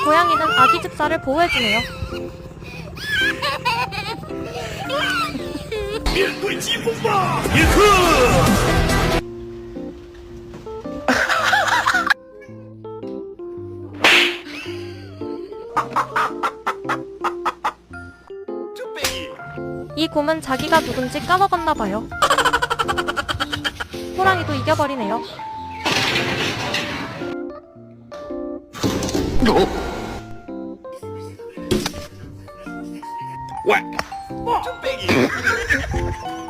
고양이는 아기 집사를 보호해주네요. 面对疾风吧，别克！ 이 곰은 자기가 누군지 까먹었나봐요. 호랑이도 이겨버리네요.喂，这背影。